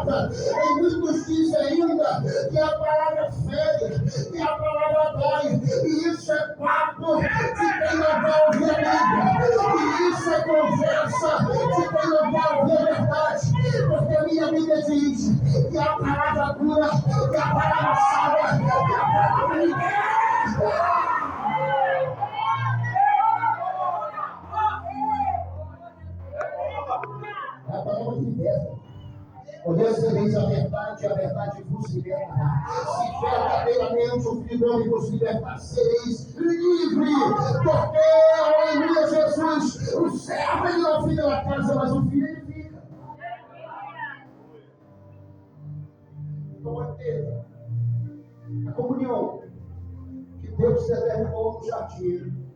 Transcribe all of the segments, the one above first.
porta. E muitos dizem ainda que a palavra fere, que a palavra dói. E isso é papo de quem não vai ouvir a Bíblia. E isso é conversa de quem não vai ouvir a verdade. Porque a minha Bíblia diz que a palavra cura, que a palavra salva, que a palavra liberta. A palavra liberta. Conhecereis a verdade vos libertará. Se verdadeiramente o Filho do Homem vos libertar, sereis livres. Porque, aleluia, Jesus, o servo ele não fica na casa, mas o filho ele fica. Então vai ter a comunhão que Deus determinou no jardim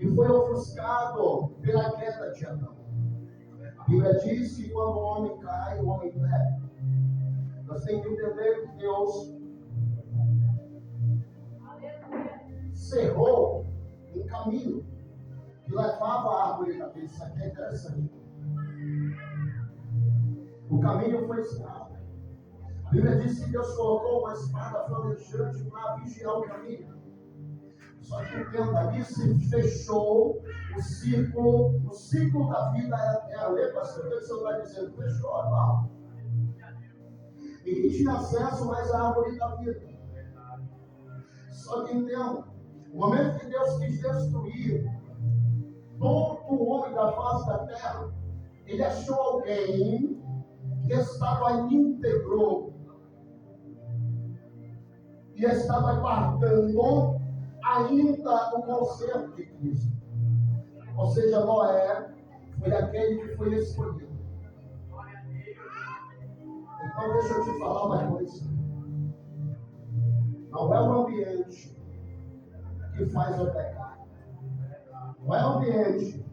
e foi ofuscado pela queda de Adão. A Bíblia diz que quando o homem cai, o homem perde. Nós temos que entender que Deus cerrou um caminho que levava a árvore da vida. Isso aqui é interessante. O caminho foi cerrado. A Bíblia diz que Deus colocou uma espada flamejante para vigiar o caminho. Só que o tempo ali se fechou o ciclo da vida eterna. Lê, pastor, o que o senhor está dizendo? Fechou, não. Ninguém tinha acesso mais à árvore da vida. Só que entenda, o momento que Deus quis destruir todo o homem da face da terra, ele achou alguém que estava íntegro e estava guardando ainda o conserto de Cristo. Ou seja, Noé foi aquele que foi escolhido. Então deixa eu te falar uma coisa. Não é o ambiente que faz eu pecar. Não é o ambiente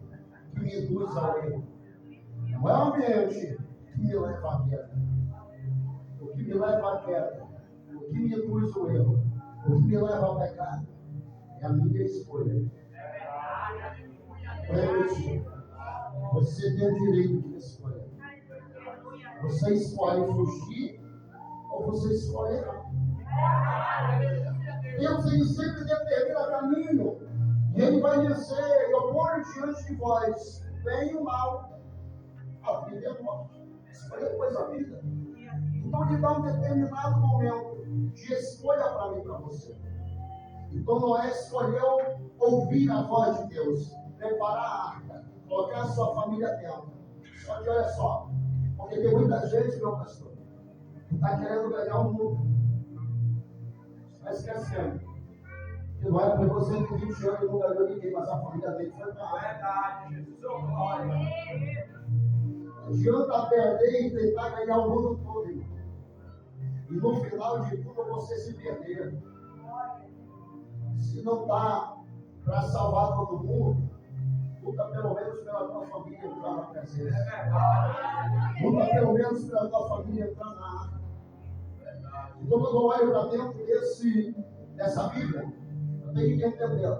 que me induz ao erro. Não é o ambiente que me leva à queda. O que me leva à queda, o que me induz ao erro, o que me leva ao pecado, é a minha escolha. Lembre-se, você tem o direito de escolher. Você escolhe fugir ou você escolhe errar. Deus ele sempre determina caminho. E ele vai dizer: eu ponho diante de vós bem e o mal, a vida e a morte. Escolha, pois, a vida. Então ele dá um determinado momento de escolha para mim e para você. Então Noé escolheu ouvir a voz de Deus, preparar a arca, colocar a sua família dentro. Só que olha só, porque tem muita gente, meu pastor, que está querendo ganhar o mundo. Está esquecendo que não é porque você tem 20 anos e não ganhou ninguém, mas a família dele foi para a verdade, Jesus, glória. Não adianta perder e tentar ganhar o mundo todo, irmão. E no final de tudo você se perder. Se não dá para salvar todo mundo, luta pelo menos pela tua família entrar na presença. Luta pelo menos pela tua família entrar na arca. Então, quando eu olho para dentro dessa Bíblia, eu tenho que entender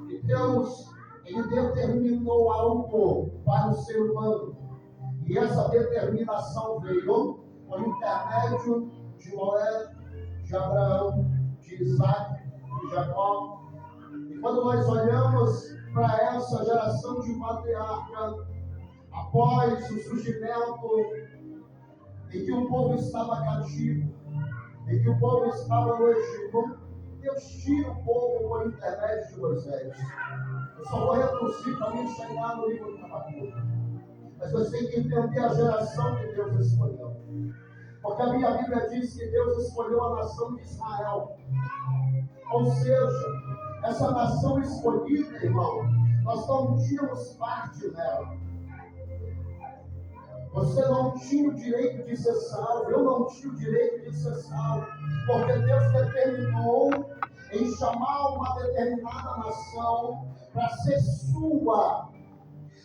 que Deus ele determinou algo para o ser humano. E essa determinação veio por intermédio de Noé, de Abraão, de Isaac, de Jacó. E quando nós olhamos para essa geração de patriarca, após o surgimento em que o povo estava cativo, em que o povo estava no Egito, Deus tira o povo por intermédio de Moisés. Eu só vou reduzir para mim chegar no livro do Habacuque. Mas você tem que entender a geração que Deus escolheu. Porque a minha Bíblia diz que Deus escolheu a nação de Israel. Ou seja, essa nação escolhida, irmão, nós não tínhamos parte nela. Você não tinha o direito de ser salvo, eu não tinha o direito de ser salvo, porque Deus determinou em chamar uma determinada nação para ser sua.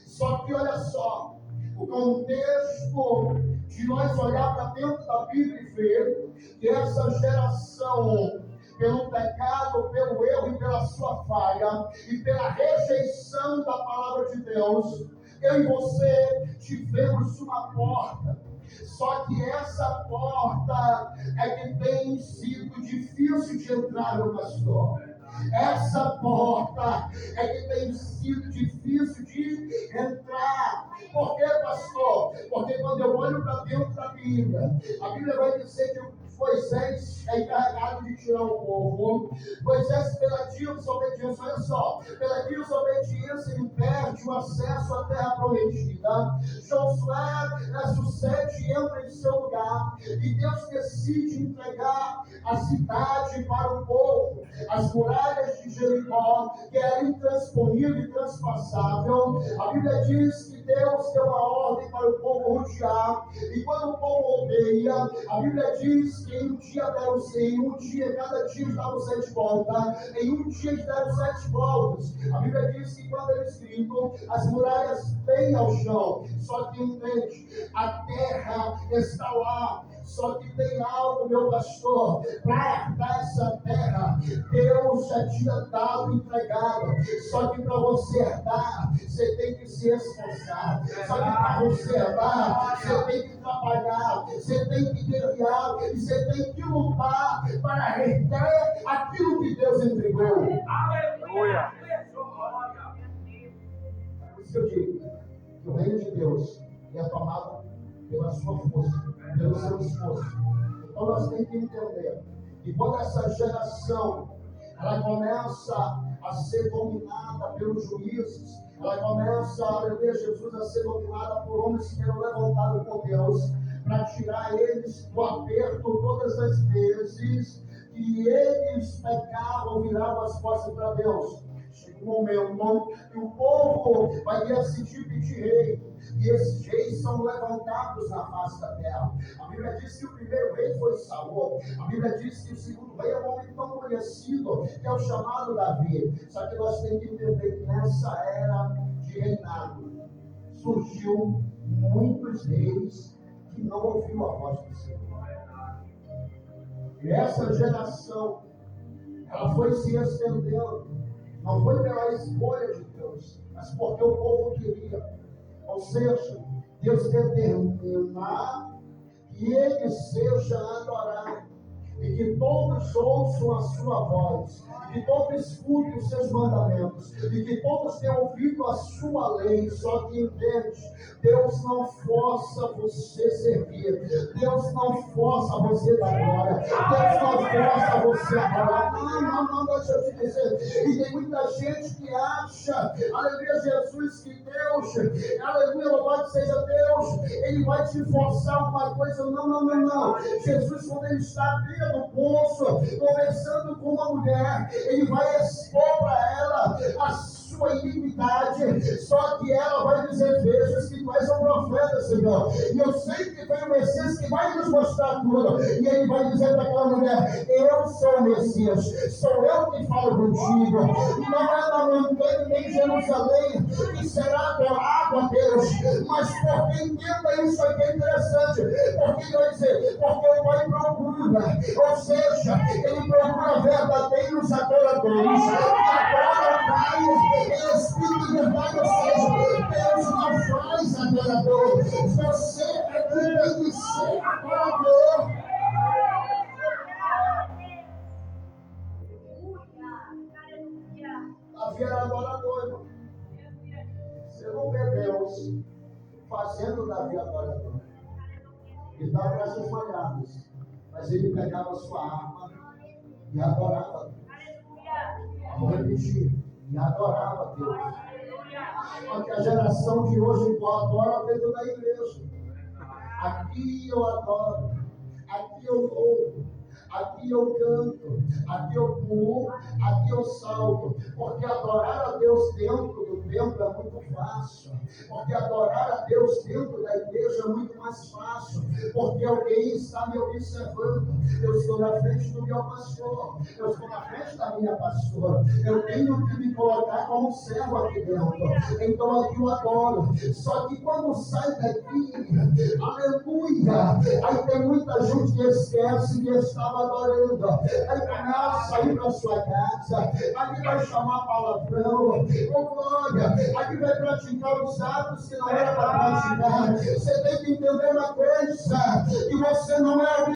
Só que olha só, o contexto de nós olhar para dentro da Bíblia e ver que essa geração, pelo pecado, pelo erro e pela sua falha e pela rejeição da palavra de Deus, eu e você tivemos uma porta. Só que essa porta é que tem sido difícil de entrar, meu pastor. Essa porta é que tem sido difícil de entrar. Por quê, pastor? Porque quando eu olho para dentro da Bíblia, a Bíblia vai dizer que Moisés é encarregado de tirar o povo. Moisés, pela desobediência, olha só, pela desobediência, ele perde o acesso à terra prometida. Josué, verso 7, entra em seu lugar e Deus decide entregar a cidade para o povo. As muralhas de Jericó, que era intransponível e transpassável. A Bíblia diz que Deus deu uma ordem para o povo rodear, e quando o povo rodeia, a Bíblia diz que em um dia cada dia davam 7 voltas, em um dia eles deram 7 voltas. A Bíblia diz que quando eles gritam, as muralhas vêm ao chão. Só que entende, a terra está lá. Só que tem algo, meu pastor, para herdar essa terra, Deus já tinha dado, entregado. Só que para você herdar, você tem que se esforçar. Só que para você herdar, você tem que trabalhar, você tem que guerrear, e você tem que lutar para herdar aquilo que Deus entregou. Aleluia! Por isso eu digo que o reino de Deus é tomado pela sua força, pelo seu esforço. Então nós temos que entender que quando essa geração ela começa a ser dominada pelos juízes, ela começa, aleluia, Jesus, a ser dominada por homens que eram levantados por Deus para tirar eles do aperto todas as vezes que eles pecavam, viravam as costas para Deus. Chega um momento que o povo vai decidir pedir rei. E esses reis são levantados na face da terra. A Bíblia diz que o primeiro rei foi Saul. A Bíblia diz que o segundo rei é um homem tão conhecido, que é o chamado Davi. Só que nós temos que entender que nessa era de reinado surgiu muitos reis que não ouviram a voz do Senhor. E essa geração, ela foi se estendendo. Não foi pela escolha de Deus, mas porque o povo queria. Ou seja, Deus determina que Ele seja adorado, e que todos ouçam a sua voz, e que todos escutem os seus mandamentos, e que todos tenham ouvido a sua lei. Só que entende, Deus não força você servir, Deus não força você dar glória, Deus não força você adorar. Não, deixa eu te dizer. E tem muita gente que acha, aleluia, Jesus, que Deus, aleluia, louvado seja Deus, Ele vai te forçar alguma coisa. Não. Jesus, quando Ele está à beira do poço, conversando com uma mulher, Ele vai expor para ela a sua iniquidade, só que ela vai dizer: veja que tu és um profeta, Senhor, e eu sei que vem o Messias que vai nos mostrar tudo. E Ele vai dizer para aquela mulher: eu sou o Messias, sou eu que falo contigo. Não é na montanha nem em Jerusalém que será adorado a Deus, mas porque entenda isso aqui é interessante, porque Ele vai dizer, porque o Pai procura, ou seja, Ele procura verdadeiros adoradores que adoram o Pai em espírito e verdade. Ou seja, Deus não faz adorador, você é que tem que ser adorador. Davi era adorador, irmão. Você não vê Deus fazendo Davi adorador. Ele dava essas malhadas, mas ele pegava a sua arma e adorava Deus. Vou repetir, e adorava Deus. Só que a geração de hoje adora dentro da igreja. Aqui eu adoro, aqui eu louvo, aqui eu canto, aqui eu pulo, aqui eu salto. Porque adorar a Deus dentro do templo é muito fácil. Porque adorar a Deus dentro da igreja é muito mais fácil. Porque alguém está me observando. Eu estou na frente do meu pastor, eu estou na frente da minha pastora. Eu tenho que me colocar como servo aqui dentro. Então aqui eu adoro. Só que quando sai daqui, aleluia, aí tem muita gente que esquece que estava adorando. Aí começa a ir para sua casa, aí vai chamar palavrão, glória, Aqui vai praticar os atos que não era para praticar. Você tem que entender uma coisa, que você não é